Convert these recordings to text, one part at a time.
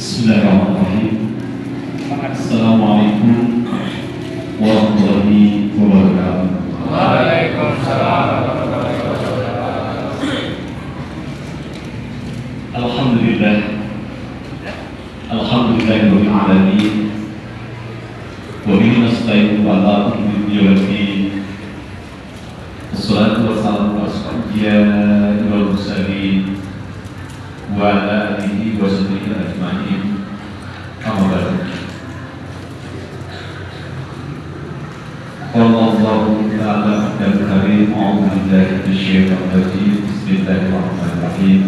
Bismillahirrahmanirrahim. Assalamualaikum warahmatullahi wabarakatuh. Waalaikumsalam warahmatullahi wabarakatuh. Alhamdulillah. Alhamdulillahirabbil alamin. Wa bihi nasta'inu ala umuri waddin. Wassalatu wassalamu ala asyrafil mursalin wa ala alihi wa sahbihi ajma'in. Amma ba'du. Qala Allahu ta'ala fil karim, a'udzu billahi minasyaitonir rajim. Bismillahirrahmanirrahim.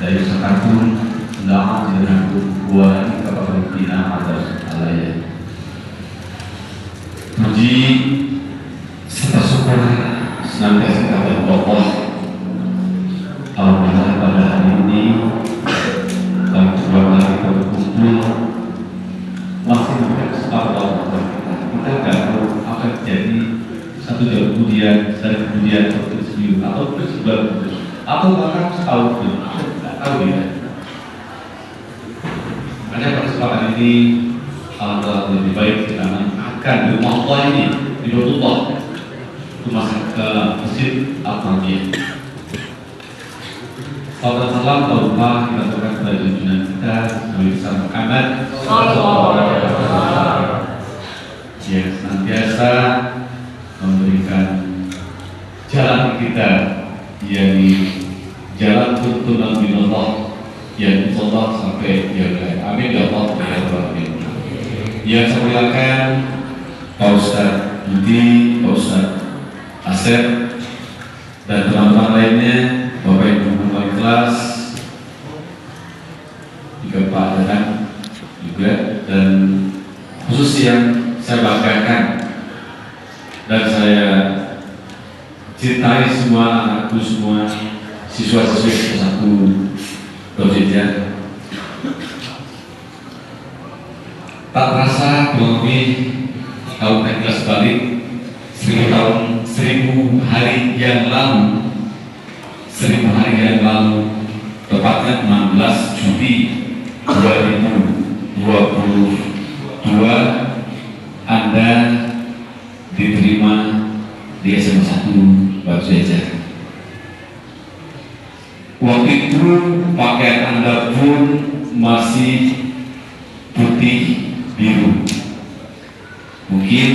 La yasakun la'adnakum wa kafarutina atas alayya. Puji serta syukur senantiasa kepada Allah. Alhamdulillah pada hari ini dalam sebuah hari kita berkumpul masih memberikan kesempatan Allah kita tidak tahu akan terjadi satu jam kemudian, sehari kemudian, atau seminggu, atau sebulan kemudian, atau bahkan setahun kemudian, kita tidak tahu ya. Hanya pada kesempatan ini Allah lebih baik kita akan di rumah Allah ini di Baitullah untuk masuk ke Masjid Al-Nabawiyah. Salam salam doa kita berikan kepada junjungan kita Nabi Muhammad sallallahu alaihi wasallam yang senantiasa memberikan jalan kita, yakni jalan tuntunan minallah yang insyaallah sampai yaumil amin ya Allah ya rabbal alamin. Yang saya muliakan Pak Ustadz Budi, Pak Ustadz Asep dan teman-teman lainnya, Bapak Ibu guru kelas, juga Pak Dadang juga, dan khusus yang saya banggakan dan saya cintai semua anakku, semua siswa-siswi satu Dojitya. Tak terasa kurang lebih tahun 13 balik 1000 hari yang lalu, 1000 hari yang lalu, tepatnya 16 Juli 2022, Anda diterima di SMA 1 Batu Jajar. Waktu itu pakaian Anda pun masih putih biru. Mungkin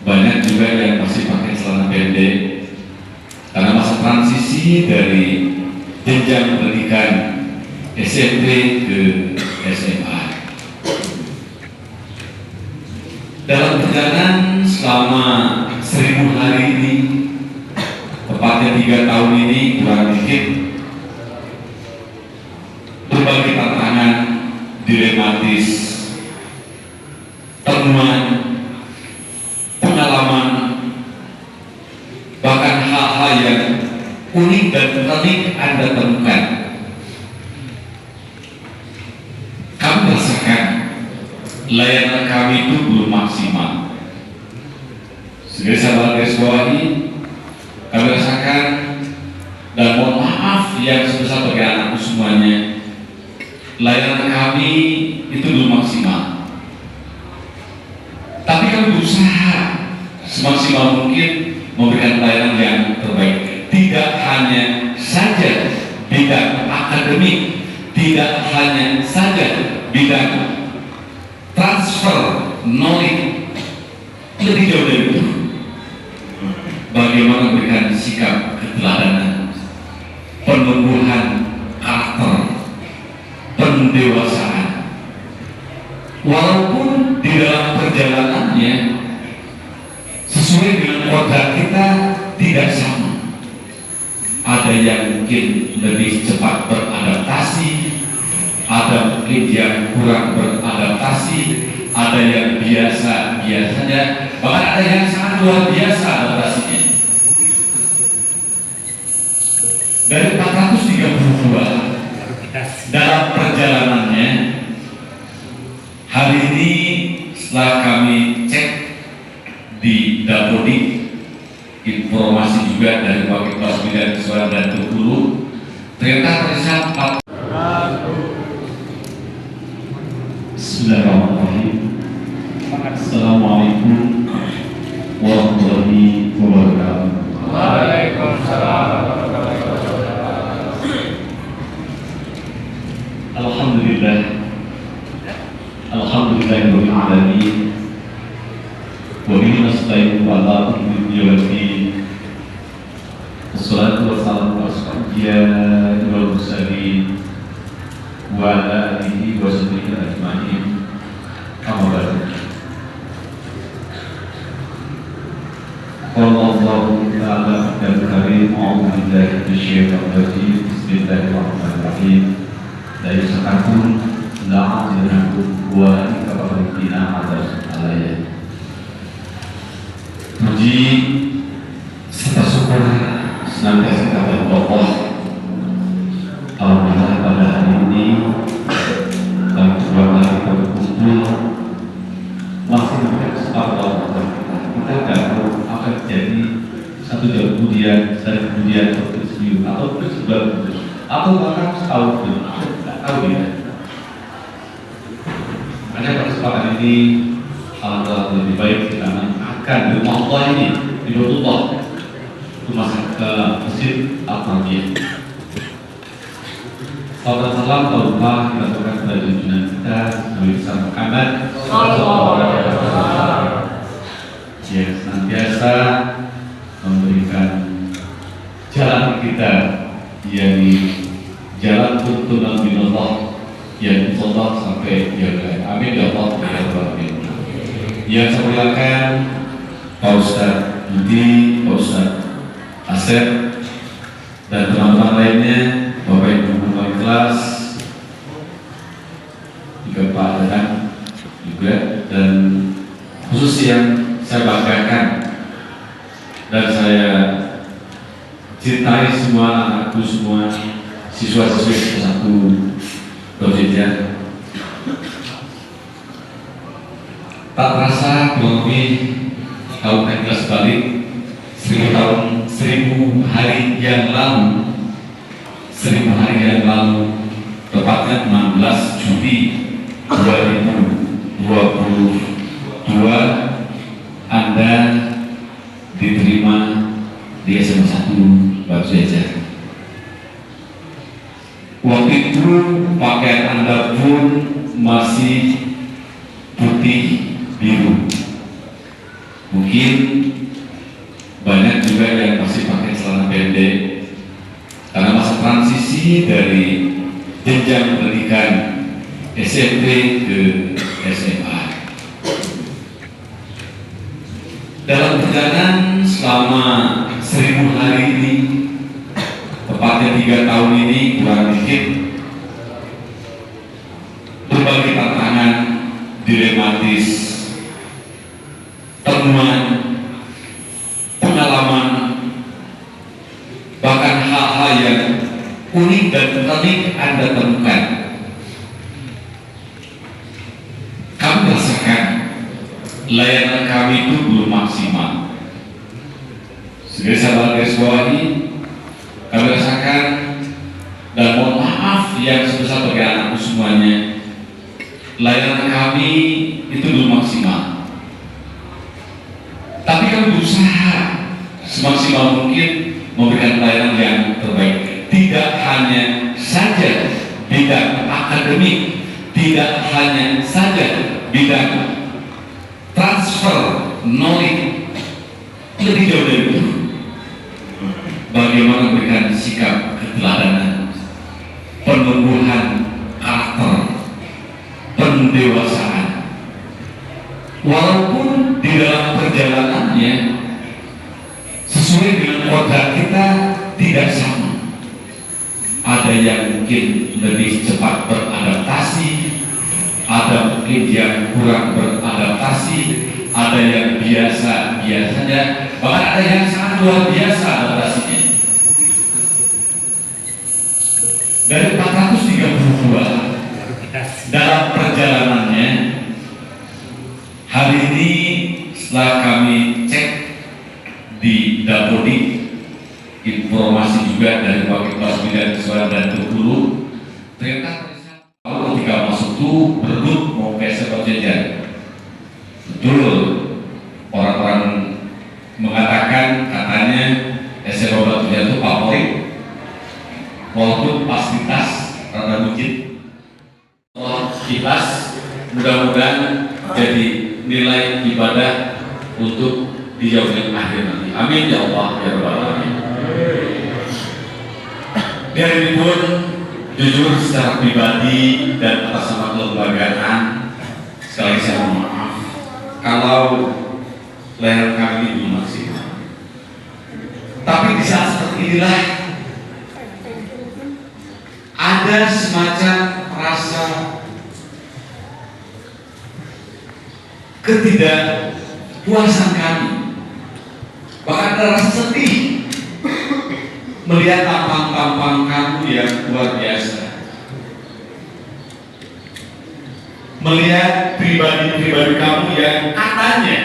banyak juga yang masih pakai celana pendek karena masa transisi dari jenjang pendidikan SMP ke SMA. Dalam perjalanan selama 1000 hari ini, tepatnya 3 tahun ini kurang dikit, berbagai tantangan dilematis, temuan, pengalaman, bahkan hal-hal yang unik dan unik Anda temukan. Kami rasakan layanan kami itu belum maksimal. Sebagai sahabat garis bawahi, kami rasakan dan mohon maaf yang sebesar-besarnya anakku semuanya, layanan kami itu belum maksimal. Tapi kami berusaha semaksimal mungkin memberikan layanan yang terbaik. Tidak hanya saja bidang akademik, tidak hanya saja bidang transfer knowledge, lebih jauh dari itu. Bagaimana memberikan sikap keteladanan, penumbuhan karakter, pendewasaan. Walaupun di dalam perjalanannya sesuai dengan kodrat kita tidak sama. Ada yang mungkin lebih cepat beradaptasi, ada mungkin yang kurang beradaptasi, ada yang biasa-biasanya, bahkan ada yang sangat luar biasa adaptasinya. Dari 432 dalam perjalanannya, hari ini setelah kami cek di Dapodik, informasi juga dari Wakil Kelas Bidang Suara dan Turkulu, ternyata tersisa Alhamdulillahirabbil alamin. Wa bihi nasta'inu ala umuri waddin. Wassalatu wassalamu ala asyrafil mursalin wa ala alihi wa sahbihi ajma'in. Amma ba'du. Qala Allahu ta'ala fil karim, a'udzu billahi minasyaitonir rajim. Bismillahirrahmanirrahim. La yusakun la'adinakum wa ikabarutina atas alaya. Puji serta syukur senantiasa kepada Allah. Alhamdulillah pada hari ini kami kembali berkumpul masih memberikan kesempatan Allah. Kita tidak tahu akan terjadi satu jam kemudian, sehari kemudian, atau seminggu, atau sebulan kemudian, atau bahkan setahun kemudian. Tidak tahu ya. Hanya pada kesempatan ini alhamdulillah lebih baik kita akan di rumah Allah ini, di Baitullah, untuk masuk ke Masjid Al-Fatihah. Salam salam Allah kita berikan kepada junjungan kita Nabi besar Muhammad yang senantiasa memberikan jalan kita, yakni jalan tuntunan minallah yang insyaallah sampai yaumil amin ya Allah ya Rabbal alamin. Yang saya muliakan Pak Ustadz Budi, Pak Ustadz Asep, dan teman-teman lainnya, Bapak Ibu wali kelas, juga Pak Dadang juga, dan khusus yang saya banggakan dan saya cintai semua anakku, semua siswa-siswi satu Dojitnya. Tak terasa kurang lebih tahun 19 balik 1000 hari yang lalu, 1000 hari yang lalu, tepatnya 16 Juli 2022, Anda diterima di SMA 1 Batu Jajar. Waktu itu pakaian Anda pun masih putih biru. Mungkin banyak juga yang masih pakai celana pendek karena masa transisi dari jenjang pendidikan SMP ke SMA. Dalam perjalanan selama 1000 hari ini, tepatnya 3 tahun ini kurang dikit, berbagai tantangan dilematis, temuan, pengalaman, bahkan hal-hal yang unik dan unik Anda temukan. Kami rasakan layanan kami itu belum maksimal. Sebagai sahabat garis bawahi, kami rasakan dan mohon maaf yang sebesar-besarnya anakku semuanya, layanan kami itu belum maksimal. Tapi kami berusaha semaksimal mungkin memberikan pelayanan yang terbaik. Tidak hanya saja bidang akademik, tidak hanya saja bidang transfer knowledge, lebih jauh dari itu. Bagaimana memberikan sikap keteladanan, penumbuhan karakter, pendewasaan. Walaupun di dalam perjalanannya sesuai dengan kodrat kita tidak sama. Ada yang mungkin lebih cepat beradaptasi, ada mungkin yang kurang beradaptasi, ada yang biasa-biasanya, bahkan ada yang sangat luar biasa adaptasinya. Dari 432 dalam perjalanannya, hari ini setelah kami cek di Dapodik, informasi juga dari Wakil Kelas Bidang Kesuara dan Turkulu, ternyata ketika masuk itu berebut mau ke SMA Jajar. Betul, orang-orang mengatakan katanya SMA Batu Jajar itu favorit, walaupun pas di tas rada buncit. di yaumil akhir nanti. Amin ya Allah ya Rabbal alamin. Di hari ini pun jujur secara pribadi dan atas nama kelembagaan sekali lagi saya mohon maaf kalau leher kami belum maksimal. Tapi di saat seperti inilah ada semacam rasa ketidakpuasan kami, bahkan ada rasa sedih melihat tampang-tampang kamu yang luar biasa, melihat pribadi-pribadi kamu yang katanya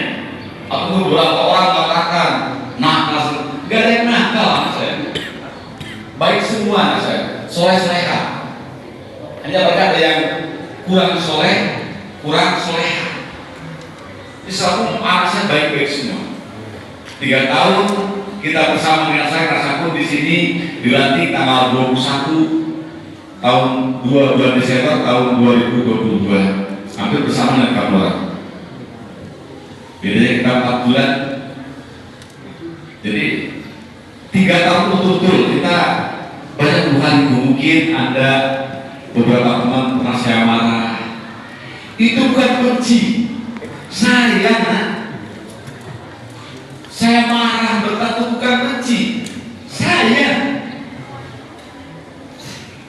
atau beberapa orang katakan nakal. Gak ada yang nakal anak saya, baik semua anak saya, soleh-soleha. Hanya berkata yang kurang soleh, kurang soleha. Islam anak saya baik-baik semua. 3 tahun kita bersama dengan saya, rasaku di sini dilantik tanggal 21 tahun 2 Desember tahun 2022, hampir bersama dengan kamu orang. Bedanya kita 4 bulan. Jadi 3 tahun betul-betul kita banyak bukan mungkin ada beberapa teman pernah saya marah. Itu bukan benci. Saya marah berkata bukan benci. Saya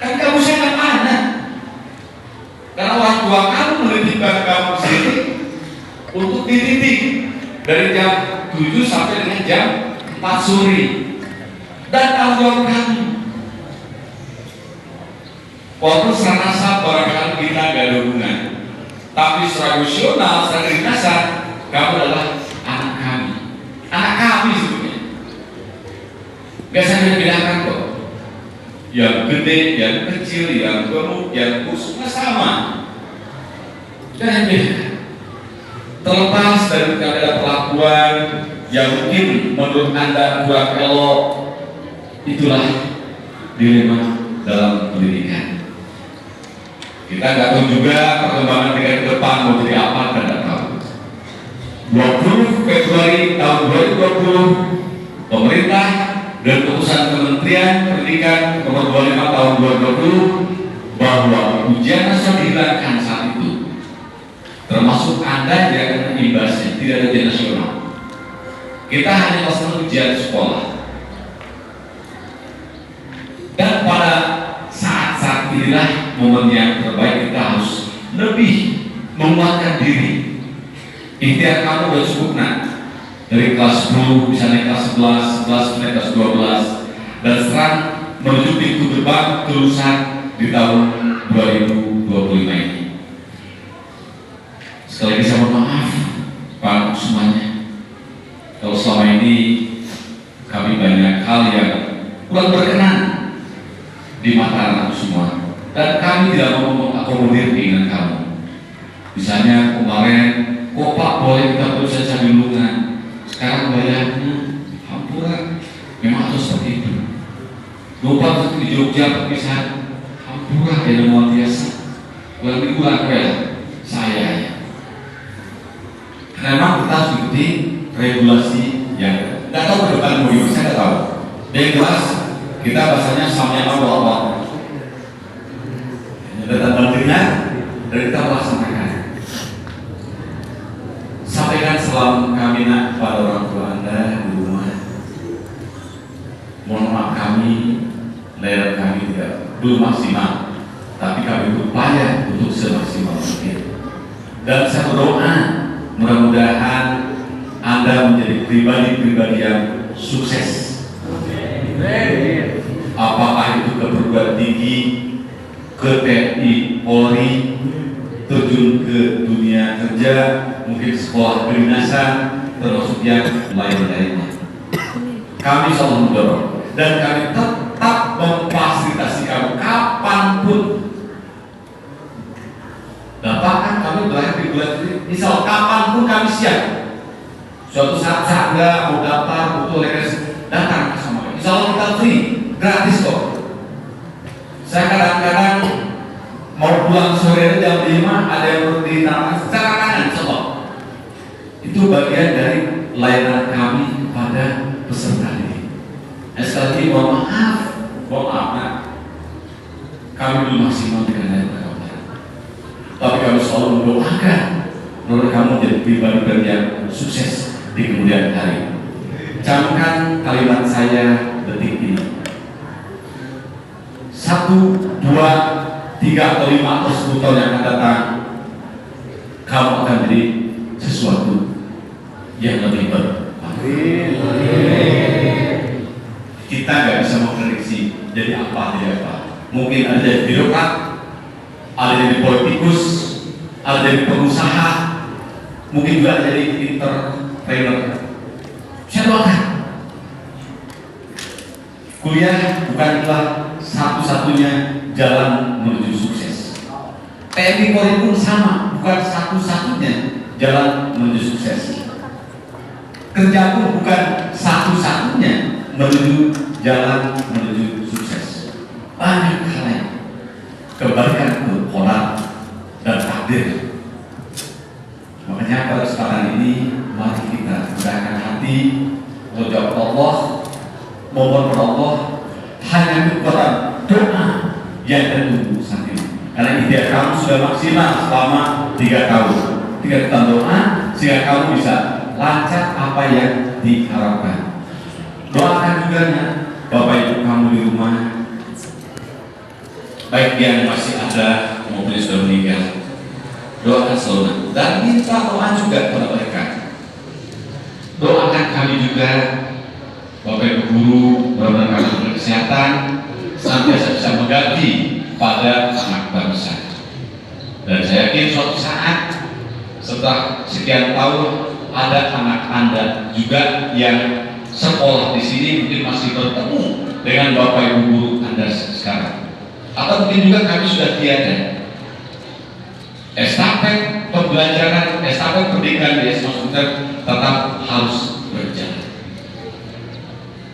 kan kamu sangat anak, karena orang tua kamu menitipkan kamu sini untuk dididik dari jam 7 sampai dengan jam 4 sore, dan tanggung jawab kamu. Walaupun secara nasab barangkali kita gak ada hubungan, tapi secara emosional, secara kedinasan, kamu adalah anak kami. Anak kami sebetulnya. Gak saya bedakan kok. Yang gede, yang kecil, yang gemuk, yang kusuk, sama. Jangan beda. Terlepas dari ada perlakuan yang mungkin menurut Anda kurang elok, itulah dilema dalam pendidikan. Kita nggak tahu juga perkembangan kita ke depan mau jadi apa, kita nggak tahu. 20 Februari tahun 2020 pemerintah dan keputusan Kementerian Pendidikan nomor 25 tahun 2020 bahwa ujian nasional dihilangkan saat itu, termasuk Anda yang kena imbasnya, tidak ada ujian nasional. Kita hanya melaksanakan ujian sekolah. Dan pada saat-saat inilah momen yang terbaik kita harus lebih menguatkan diri. Ikhtiar kamu udah cukup nak, dari kelas 10 bisa naik kelas 11, 11 naik kelas 12, dan serang menuju pintu gerbang kelulusan di tahun 2025 ini. Sekali lagi saya mohon maaf Pak semuanya, kalau selama ini kami banyak hal yang kurang berkenan di mata anak semua, dan kami tidak mau mengakomodir keinginan kamu. Misalnya kemarin, kok Pak boleh kita terus saja bilungan, sekarang bayarnya hampura, memang harus seperti itu. Lupa di Jogja perpisahan hampura ya luar biasa. Lebih kurang saya. Memang kita harus ikuti regulasi yang tidak tahu ke depan mau saya tidak tahu. Yang jelas kita bahasanya samanya Allah. Datang bantunya dan kita melaksanakan. Sampaikan salam kami nak kepada orang tua Anda di rumah. Mohon maaf kami, layar kami belum maksimal, tapi kami berupaya untuk semaksimal mungkin. Dan saya berdoa mudah-mudahan Anda menjadi pribadi-pribadi yang sukses. Apakah itu ke perguruan tinggi, ke TNI, Polri, terjun ke dunia kerja, mungkin sekolah kedinasan, termasuk yang lain-lainnya. Kami selalu mendorong dan kami tetap memfasilitasi kamu kapanpun. Dan bahkan kami berakhir di bulan ini, misal kapanpun kami siap. Suatu saat Anda mau daftar, butuh les, datang sama kami. Insya Allah kita free, gratis kok. Saya kadang-kadang mau pulang sore jam 5, ada yang perlu ditangani secara kanan, coba. Itu bagian dari layanan kami. kepada peserta didik. Sekali lagi mohon maaf nak, kami belum maksimal dengan ayat kamu. Tapi kami selalu mendoakan agar kamu jadi pribadi yang sukses di kemudian hari. Camkan kalimat saya detik ini. 1, 2, 3 atau 5 atau 10 tahun yang akan datang, kamu akan jadi sesuatu yang lebih baik. Kita nggak bisa memprediksi jadi apa. Mungkin ada jadi birokrat, ada jadi politikus, ada jadi pengusaha, mungkin juga jadi entrepreneur. Saya doakan. Kuliah bukanlah satu-satunya jalan menuju sukses. TNI Polri pun sama, bukan satu-satunya jalan menuju sukses. Kerja pun bukan satu-satunya jalan menuju sukses. Banyak hal lain. Kembalikan ke pola dan takdir. Makanya pada kesempatan ini mari kita mudahkan hati, menjawab Allah, mohon kepada Allah, hanya kekuatan doa yang tertunggu saat ini. Karena ikhtiar kamu sudah maksimal selama 3 tahun. 3 tahun doa sehingga kamu bisa lancar apa yang diharapkan. Doakan juga ya, Bapak Ibu kamu di rumah, baik yang masih ada maupun yang sudah meninggal. Doakan selalu dan minta doa juga kepada mereka. Doakan kami juga, Bapak Ibu guru, benar-benar kami berkesehatan, senantiasa bisa mengabdi pada anak bangsa. Dan saya yakin suatu saat setelah sekian tahun ada anak Anda juga yang sekolah di sini mungkin masih bertemu dengan Bapak Ibu guru Anda sekarang. Atau mungkin juga kami sudah tiada. Estafet pembelajaran, estafet pendidikan di SMA Sunter tetap harus berjalan.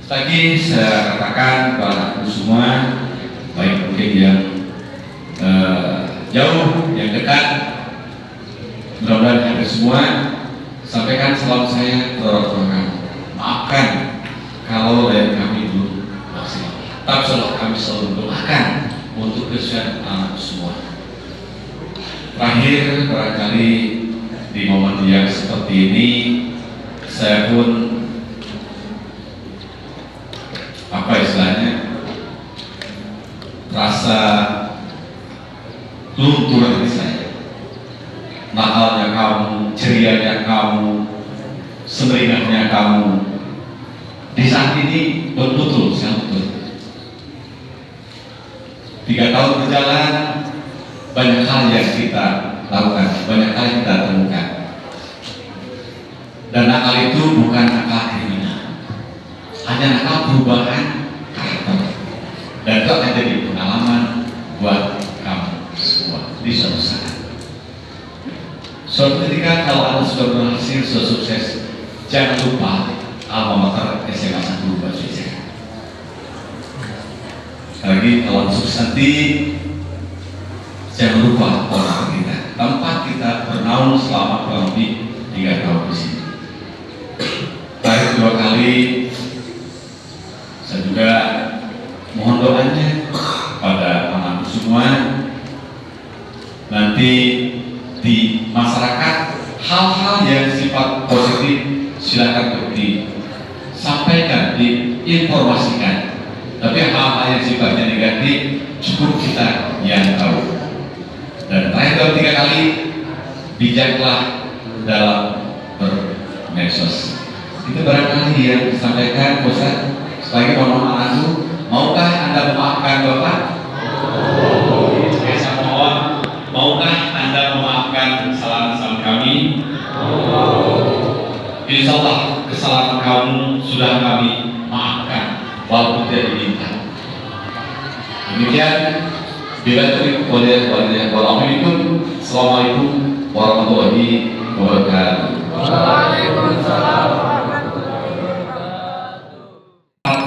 Lagi saya katakan kepada semua, baik mungkin yang jauh, yang dekat, mudah-mudahan hadir semua, sampaikan salam saya ke orang tua kami. Maafkan kalau dari kami belum maksimal, tapi kami selalu doakan untuk kesehatan anak semua. Terakhir, barangkali di momen yang seperti ini, saya pun apa istilahnya, rasa luntur hati saya. Nakalnya kamu, cerianya kamu, semeringahnya kamu, di saat ini betul-betul saya betul. 3 tahun berjalan, banyak hal yang kita lakukan, banyak hal yang kita temukan. Dan nakal itu bukan nakal kriminal, hanya nakal perubahan karakter. Dan itu akan jadi pengalaman buat kamu semua di suatu saat. Suatu ketika kalau Anda sudah berhasil, sudah sukses, jangan lupa alma mater SMA 1 Brawijaya. Sekali lagi, kalau sukses nanti, jangan lupa orang kita, tempat kita bernaung selama kurang lebih 3 tahun di sini. Terakhir 2 kali, saya juga mohon doanya pada anak semua. Nanti di masyarakat hal-hal yang sifat positif silakan disampaikan, diinformasikan. Tapi hal-hal yang sifatnya negatif cukup kita yang tahu. Dan terakhir 3 kali, bijaklah dalam bermedsos. Itu barangkali yang disampaikan Ustaz. Sebagai mohon anakku, maukah Anda memaafkan Bapak? Saya mohon, maukah Anda memaafkan kesalahan kami? Insya Allah kesalahan kamu sudah kami maafkan, walaupun tidak diminta. Demikian. Bila itu boleh, Assalamualaikum warahmatullahi